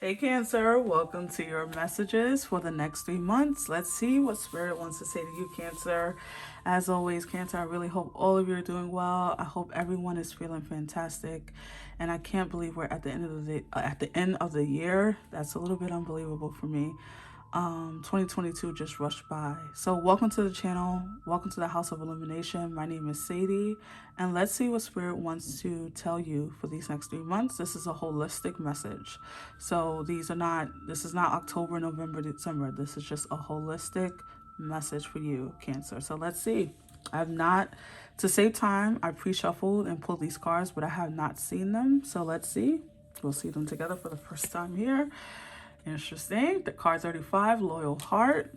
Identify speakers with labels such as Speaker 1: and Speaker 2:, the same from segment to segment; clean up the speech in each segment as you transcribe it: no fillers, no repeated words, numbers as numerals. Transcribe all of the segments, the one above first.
Speaker 1: Hey Cancer, welcome to your messages for the next 3 months. Let's see what Spirit wants to say to you, Cancer. As always, Cancer, I really hope all of you are doing well. I hope everyone is feeling fantastic. And I can't believe we're at the end of the year. That's a little bit unbelievable for me. 2022 just rushed by. So welcome to the channel. Welcome to the House of Illumination. My name is Sadie, and let's see what Spirit wants to tell you for these next 3 months. This is a holistic message. So this is not October, November, December. This is just a holistic message for you, Cancer. So let's see. I have not, to save time, I pre-shuffled and pulled these cards, but I have not seen them. So let's see. We'll see them together for the first time here. Interesting. The card 35, Loyal Heart.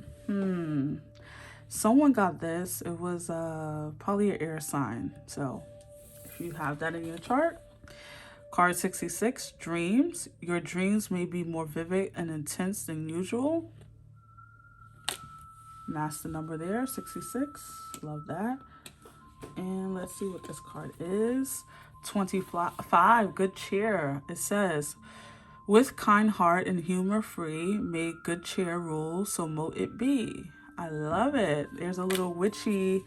Speaker 1: Someone got this. It was probably an air sign. So if you have that in your chart. Card 66, Dreams. Your dreams may be more vivid and intense than usual. Master number there, 66. Love that. And let's see what this card is. 25, Good Cheer. It says, with kind heart and humor free, may good cheer rule, so mote it be. I love it. There's a little witchy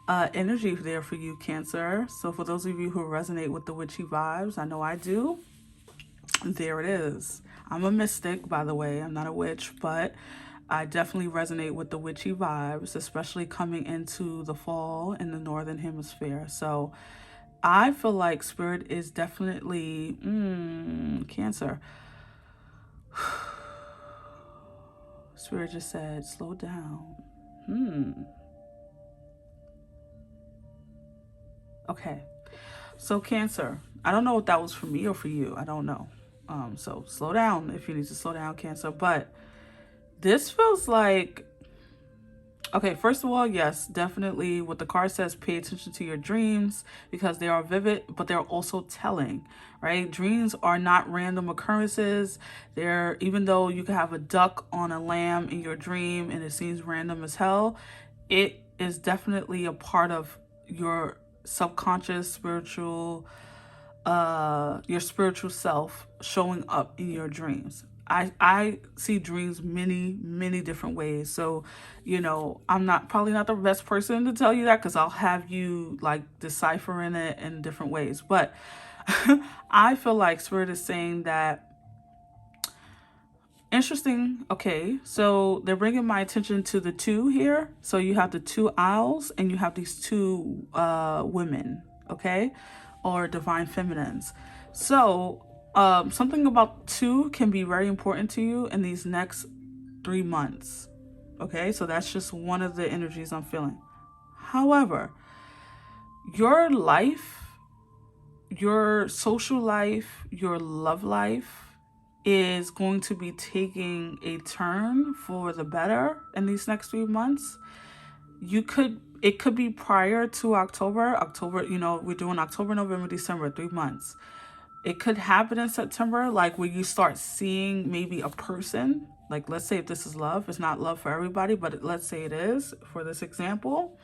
Speaker 1: energy there for you, Cancer. So for those of you who resonate with the witchy vibes, I know I do. There it is. I'm a mystic, by the way. I'm not a witch, but I definitely resonate with the witchy vibes, especially coming into the fall in the Northern Hemisphere. So I feel like Spirit is definitely Cancer. Spirit just said, slow down. Okay. So Cancer, I don't know if that was for me or for you. I don't know. So slow down if you need to slow down, Cancer. But this feels like, okay, first of all, yes, definitely what the card says, pay attention to your dreams because they are vivid, but they're also telling, right? Dreams are not random occurrences. They're, even though you can have a duck on a lamb in your dream and it seems random as hell, it is definitely a part of your subconscious your spiritual self showing up in your dreams. I see dreams many different ways. So, you know, I'm probably not the best person to tell you that because I'll have you like deciphering it in different ways. But I feel like Spirit is saying that, interesting. Okay, so they're bringing my attention to the two here. So you have the two owls and you have these two women, okay, or divine feminines. So something about two can be very important to you in these next 3 months. Okay, so that's just one of the energies I'm feeling. However, your life, your social life, your love life is going to be taking a turn for the better in these next 3 months. It could be prior to October, you know, we're doing October, November, December, 3 months. It could happen in September, like where you start seeing maybe a person, like let's say if this is love, it's not love for everybody, but let's say it is for this example.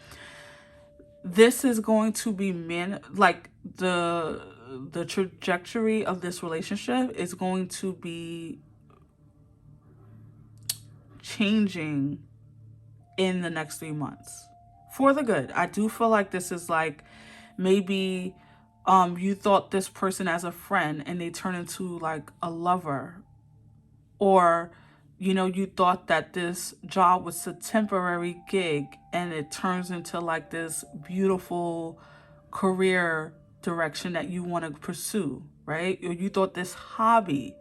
Speaker 1: This is going to be like the trajectory of this relationship is going to be changing in the next 3 months for the good. I do feel like this is like maybe you thought this person as a friend and they turn into like a lover, or you know, you thought that this job was a temporary gig and it turns into like this beautiful career direction that you want to pursue, right? Or you thought this hobby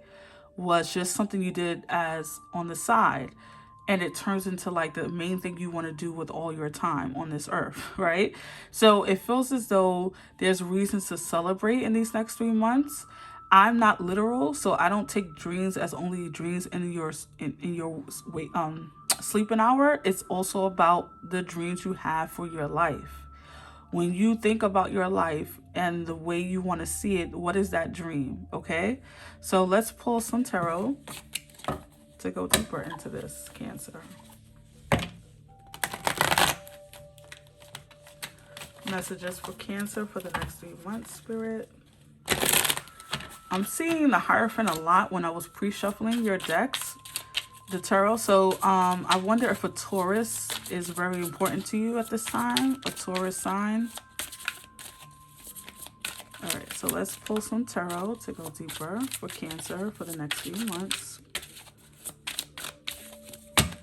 Speaker 1: was just something you did as on the side and it turns into like the main thing you want to do with all your time on this earth, right? So it feels as though there's reasons to celebrate in these next 3 months. I'm not literal, so I don't take dreams as only dreams in your sleeping hour. It's also about the dreams you have for your life. When you think about your life and the way you want to see it, what is that dream? Okay, so let's pull some tarot to go deeper into this, Cancer. Messages for Cancer for the next 3 months, Spirit. I'm seeing the Hierophant a lot when I was pre-shuffling your decks, the tarot. So I wonder if a Taurus is very important to you at this time, a Taurus sign. All right, so let's pull some tarot to go deeper for Cancer for the next few months.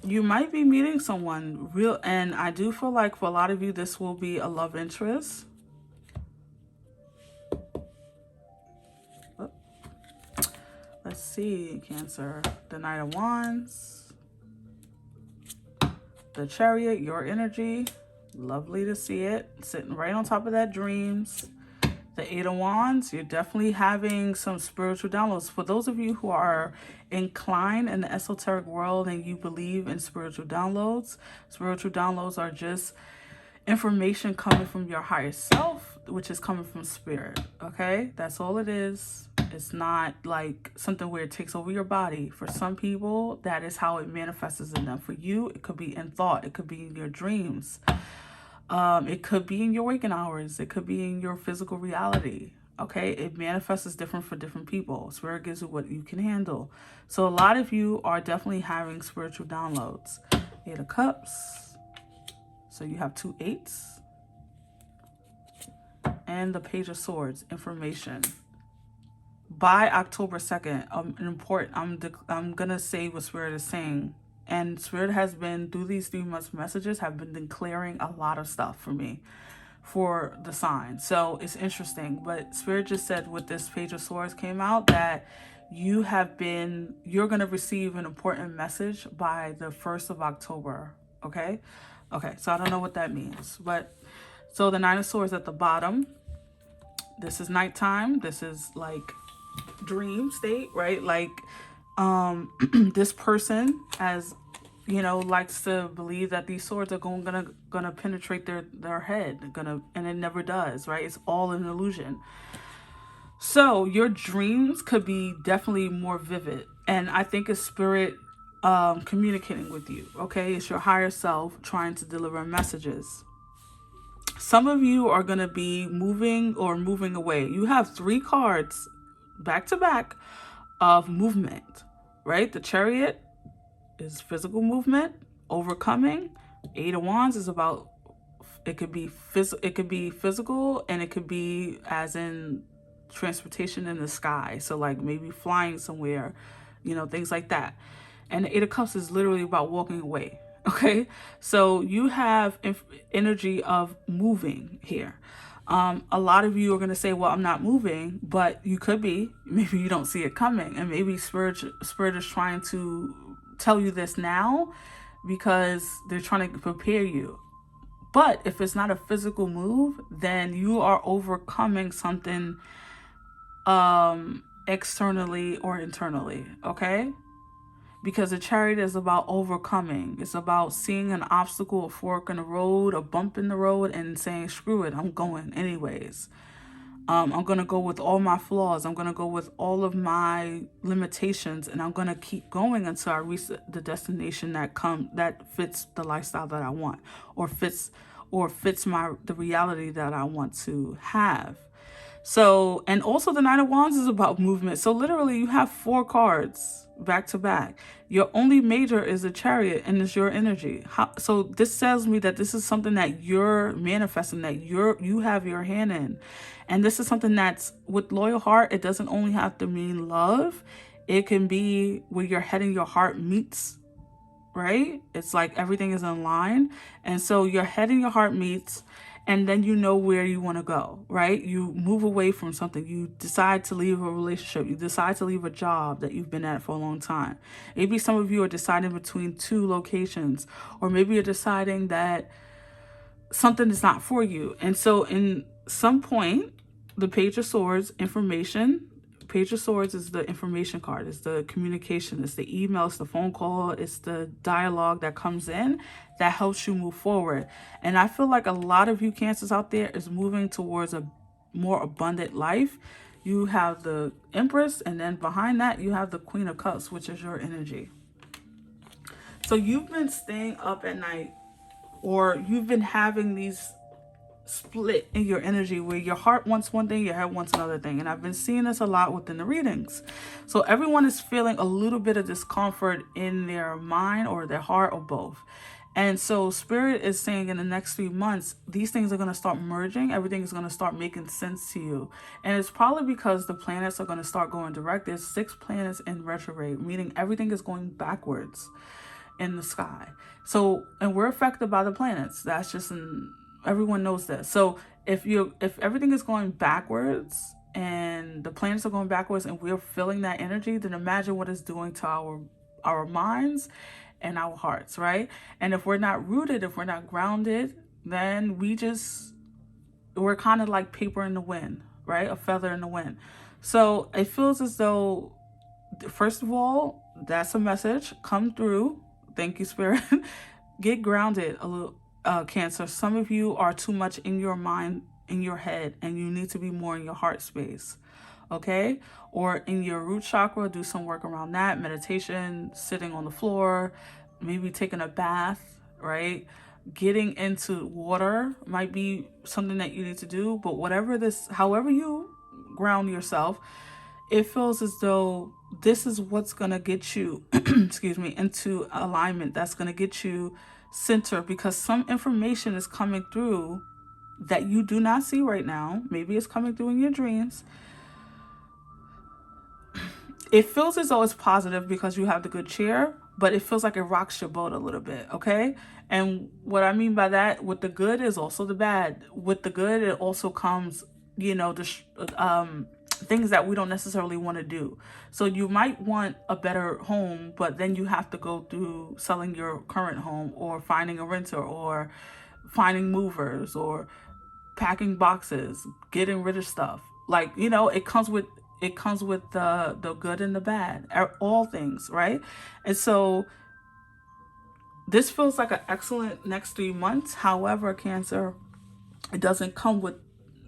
Speaker 1: You might be meeting someone real, and I do feel like for a lot of you, this will be a love interest. Oh. Let's see, Cancer. The Knight of Wands. The Chariot, your energy. Lovely to see it. Sitting right on top of that Dreams. The Eight of Wands, you're definitely having some spiritual downloads. For those of you who are inclined in the esoteric world and you believe in spiritual downloads are just information coming from your higher self, which is coming from spirit, okay? That's all it is. It's not like something where it takes over your body. For some people, that is how it manifests in them. For you, it could be in thought. It could be in your dreams. It could be in your waking hours. It could be in your physical reality. Okay, it manifests different for different people. Spirit gives you what you can handle. So a lot of you are definitely having spiritual downloads. Eight of Cups. So you have 2 8s. And the Page of Swords, information. By October 2nd, I'm gonna say what Spirit is saying. And Spirit has been, through these 3 months messages, have been declaring a lot of stuff for me, for the sign. So it's interesting. But Spirit just said with this Page of Swords came out that you're going to receive an important message by the 1st of October. Okay? Okay, so I don't know what that means. But, so the Nine of Swords at the bottom. This is nighttime. This is like dream state, right? Like, this person, as you know, likes to believe that these swords are gonna penetrate their head, and it never does, right? It's all an illusion. So your dreams could be definitely more vivid, and I think it's spirit communicating with you. Okay, it's your higher self trying to deliver messages. Some of you are gonna be moving away. You have 3 cards back to back of movement. Right? The Chariot is physical movement, overcoming. Eight of Wands is about, it could be physical, and it could be as in transportation in the sky. So like maybe flying somewhere, you know, things like that. And the Eight of Cups is literally about walking away. Okay? So you have energy of moving here. A lot of you are going to say, well, I'm not moving, but you could be. Maybe you don't see it coming. And maybe spirit is trying to tell you this now because they're trying to prepare you. But if it's not a physical move, then you are overcoming something externally or internally, okay? Because the Chariot is about overcoming. It's about seeing an obstacle, a fork in the road, a bump in the road, and saying, screw it, I'm going anyways. I'm going to go with all my flaws. I'm going to go with all of my limitations, and I'm going to keep going until I reach the destination that fits the lifestyle that I want, or fits the reality that I want to have. So, and also the Nine of Wands is about movement. So literally you have 4 cards back to back. Your only major is the Chariot, and it's your energy. So this tells me that this is something that you're manifesting, that you have your hand in. And this is something that's with loyal heart. It doesn't only have to mean love. It can be where your head and your heart meets, right? It's like everything is in line. And so your head and your heart meets, and then you know where you want to go, right? You move away from something. You decide to leave a relationship. You decide to leave a job that you've been at for a long time. Maybe some of you are deciding between 2 locations, or maybe you're deciding that something is not for you. And so in some point, the Page of Swords, information. Page of Swords is the information card. It's the communication. It's the email. It's the phone call. It's the dialogue that comes in that helps you move forward. And I feel like a lot of you Cancers out there is moving towards a more abundant life. You have the Empress, and then behind that you have the Queen of Cups, which is your energy. So you've been staying up at night, or you've been having these split in your energy where your heart wants one thing, your head wants another thing. And I've been seeing this a lot within the readings. So everyone is feeling a little bit of discomfort in their mind or their heart or both. And so Spirit is saying in the next 3 months, these things are going to start merging. Everything is going to start making sense to you. And it's probably because the planets are going to start going direct. There's 6 planets in retrograde, meaning everything is going backwards in the sky. So, and we're affected by the planets. That's just everyone knows this. So if everything is going backwards and the planets are going backwards and we're feeling that energy, then imagine what it's doing to our minds and our hearts, right? And if we're not rooted, if we're not grounded, then we're kind of like paper in the wind, right? A feather in the wind. So it feels as though, first of all, that's a message. Come through. Thank you, Spirit. Get grounded a little, Cancer. Some of you are too much in your mind, in your head, and you need to be more in your heart space. Okay? Or in your root chakra, do some work around that. Meditation, sitting on the floor, maybe taking a bath, right? Getting into water might be something that you need to do. But however you ground yourself, it feels as though this is what's going to get you, excuse me, into alignment. That's going to get you centered, because some information is coming through that you do not see right now. Maybe it's coming through in your dreams. It feels as though it's positive because you have the good cheer, but it feels like it rocks your boat a little bit, okay? And what I mean by that, with the good is also the bad. With the good, it also comes, things that we don't necessarily want to do. So you might want a better home, but then you have to go through selling your current home or finding a renter or finding movers or packing boxes, getting rid of stuff. Like, it comes with the good and the bad, all things, right? And so this feels like an excellent next 3 months. However, Cancer, it doesn't come with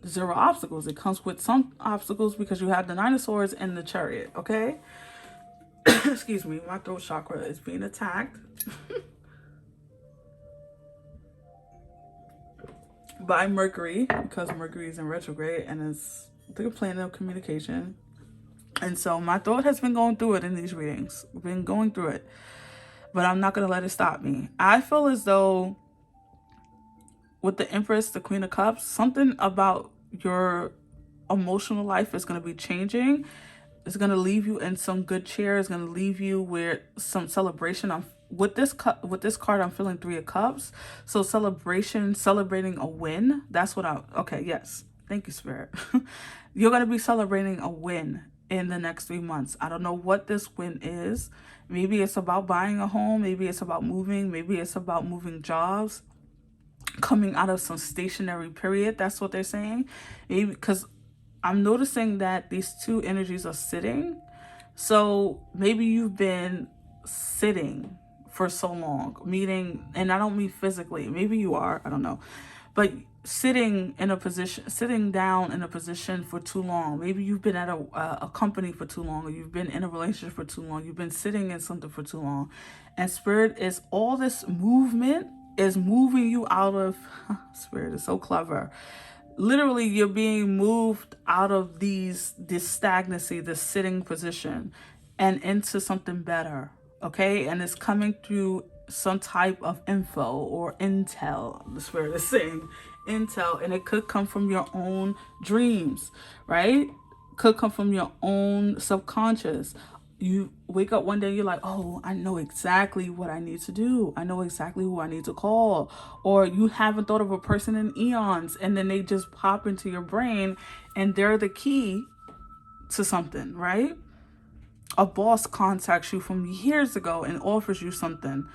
Speaker 1: 0 obstacles. It comes with some obstacles because you have the 9 of Swords and the Chariot, okay? Excuse me, my throat chakra is being attacked by Mercury, because Mercury is in retrograde and it's the planet of communication. And so my throat has been going through it in these readings. Been going through it. But I'm not going to let it stop me. I feel as though with the Empress, the Queen of Cups, something about your emotional life is going to be changing. It's going to leave you in some good cheer. It's going to leave you with some celebration. With this card, I'm feeling 3 of Cups. So celebrating a win. That's what okay, yes. Thank you, Spirit. You're going to be celebrating a win in the next 3 months. I don't know what this win is. Maybe it's about buying a home. Maybe it's about moving. Maybe it's about moving jobs, coming out of some stationary period. That's what they're saying. Maybe because I'm noticing that these 2 energies are sitting. So maybe you've been sitting for so long, meaning, and I don't mean physically, maybe you are, I don't know, but sitting down in a position for too long. Maybe you've been at a company for too long, or you've been in a relationship for too long. You've been sitting in something for too long. And Spirit is, all this movement is moving you out of, Spirit is so clever. Literally, you're being moved out of this stagnancy, this sitting position, and into something better, okay? And it's coming through some type of info or intel. The Spirit is saying intel, and it could come from your own dreams, right? Could come from your own subconscious. You wake up one day, you're like, oh, I know exactly what I need to do. I know exactly who I need to call. Or you haven't thought of a person in eons, and then they just pop into your brain and they're the key to something, right? A boss contacts you from years ago and offers you something.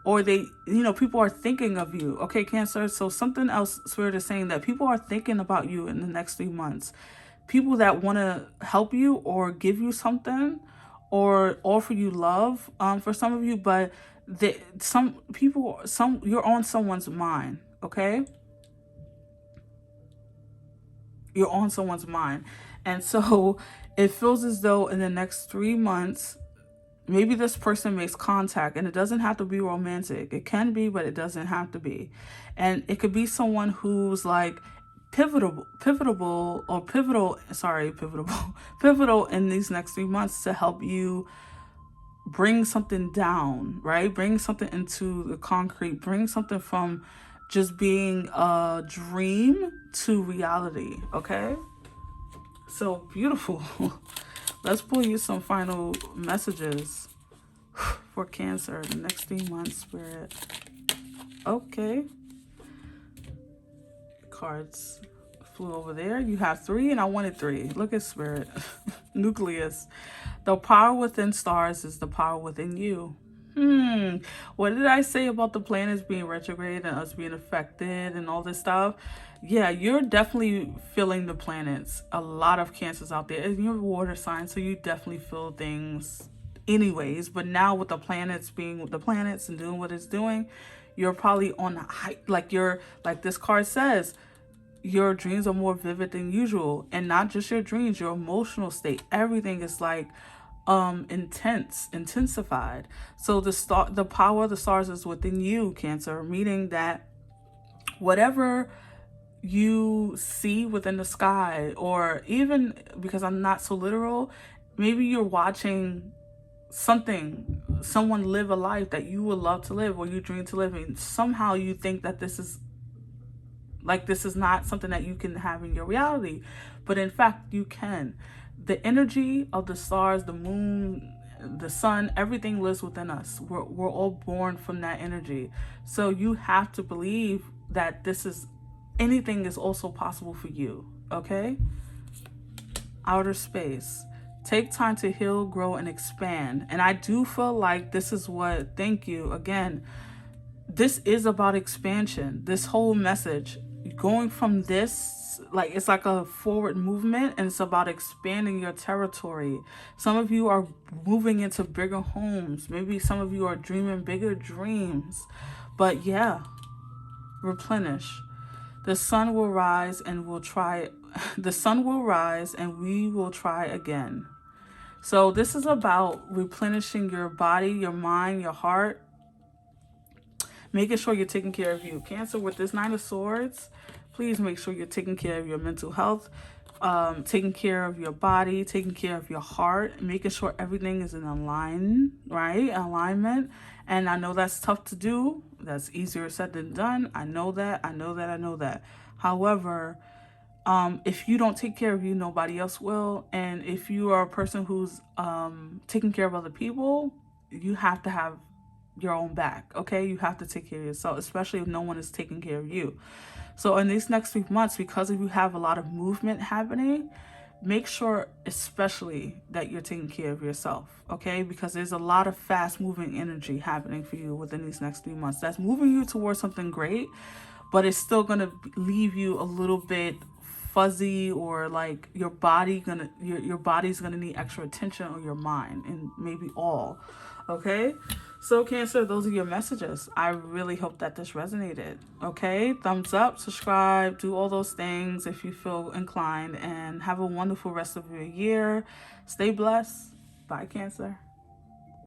Speaker 1: Or people are thinking of you. Okay, Cancer. So something else, Spirit is saying that people are thinking about you in the next 3 months. People that want to help you or give you something or offer you love, for some of you, but you're on someone's mind, okay? You're on someone's mind. And so it feels as though in the next 3 months, Maybe this person makes contact, and it doesn't have to be romantic. It can be, but it doesn't have to be. And it could be someone who's like pivotal pivotal in these next 3 months to help you bring something down, right? Bring something into the concrete, bring something from just being a dream to reality, okay? So beautiful. Let's pull you some final messages for Cancer the next 3 months, Spirit. Okay. Cards flew over there. You have 3 and I wanted 3. Look at Spirit. Nucleus. The power within stars is the power within you. What did I say about the planets being retrograde and us being affected and all this stuff? Yeah, you're definitely feeling the planets. A lot of Cancers out there. And you're a water sign, so you definitely feel things anyways. But now with the planets being with the planets and doing what it's doing, you're probably on high, like this card says, your dreams are more vivid than usual. And not just your dreams, your emotional state. Everything is like intensified. So the power of the stars is within you, Cancer, meaning that whatever you see within the sky, or even, because I'm not so literal, maybe you're watching someone live a life that you would love to live or you dream to live, and somehow you think that this is not something that you can have in your reality, but in fact you can. The energy of the stars, the moon, the sun, everything lives within us. We're all born from that energy. So you have to believe that anything is also possible for you, okay? Outer space. Take time to heal, grow, and expand. And I do feel like this is what, thank you again, this is about expansion. This whole message, going from this, like it's like a forward movement, and it's about expanding your territory. Some of you are moving into bigger homes. Maybe some of you are dreaming bigger dreams. But yeah, replenish. The sun will rise and we'll try. The sun will rise and we will try again. So this is about replenishing your body, your mind, your heart, making sure you're taking care of you. Cancer, with this 9 of Swords, please make sure you're taking care of your mental health, taking care of your body, taking care of your heart, making sure everything is in alignment. And I know that's tough to do. That's easier said than done. I know that. However, if you don't take care of you, nobody else will. And if you are a person who's taking care of other people, you have to have your own back, okay? You have to take care of yourself, especially if no one is taking care of you. So in these next 3 months, because you have a lot of movement happening, make sure especially that you're taking care of yourself, okay? Because there's a lot of fast moving energy happening for you within these next 3 months that's moving you towards something great, but it's still gonna leave you a little bit fuzzy, or like your body's gonna need extra attention, or your mind, and maybe all. Okay, so Cancer, those are your messages. I really hope that this resonated. Okay, thumbs up, subscribe, do all those things if you feel inclined, and have a wonderful rest of your year. Stay blessed. Bye, Cancer.